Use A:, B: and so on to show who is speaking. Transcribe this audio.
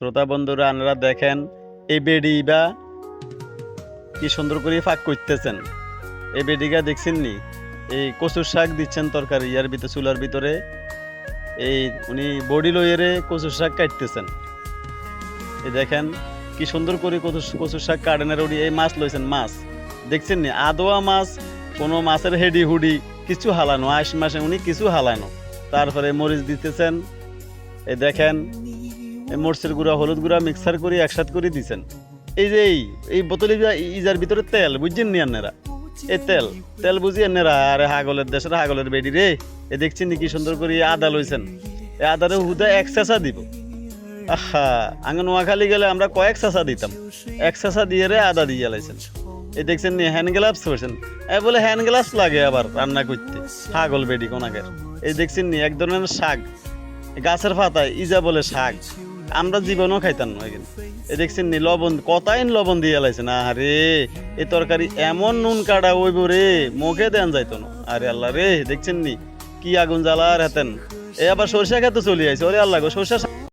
A: শ্রোতা বন্ধুরা আপনারা দেখেন এই বেডি বা কি সুন্দর করে ফাঁক করতেছেন। এই বেডিগা দেখছেন নি? এই কচুর শাক দিচ্ছেন তরকারি ইয়ার ভিতরে, চুলার ভিতরে। এই উনি বডি লইয়েরে কচুর শাক কাটতেছেন। এই দেখেন কি সুন্দর করে কচুর শাক কাটেনের উড়ি। এই মাছ লইছেন, মাছ দেখছেন নি? আদোয়া মাছ, কোনো মাছের হেডি হুডি কিছু হালানো, আইস মাসে উনি কিছু হালানো। তারপরে মরিচ দিতেছেন। এই দেখেন এই মরিচের গুঁড়া, হলুদ গুঁড়া মিক্সার করে একসাথে করে দিছেন। এই যে এই বোতলে ইজার ভিতরে তেল, বুঝছেন নি আপনারা? এই তেল তেল বুঝি আপনারা? আরে হাগলের দেশের হাগলের বেডি রে। এ দেখছেন নি কি সুন্দর করে আদা লইছেন। এই আদারে হুদা এক চেঁচা দিব। আহা, আগে নোয়াখালী গেলে আমরা কয়েক চেঁচা দিতাম, এক চেঁচা দিয়ে রে আদা দিয়ে লাইছেন। এই দেখছেন নি হ্যান্ড গ্লাভস পরছেন। এই বলে হ্যান্ড গ্লাভস লাগে আবার রান্না করতে, হাগল বেডি কোনাকের। এই দেখছেন নি এক ধরনের শাক, গাছের পাতায় ইজা বলে শাক, আমরা জীবনও খাইতাম না। এই দেখছেন নি লবণ, কতাইন লবণ দিয়ে লাইছেন। আরে এই তরকারি এমন নুন কাটা ওইব রে, মুখে দেন যাইতো না। আরে আল্লাহ রে, দেখছেন নি কি আগুন জ্বালার হেতেন। এ আবার সরিষা খেতে চলে আইছে। ওরে আল্লাহ গো, সরিষা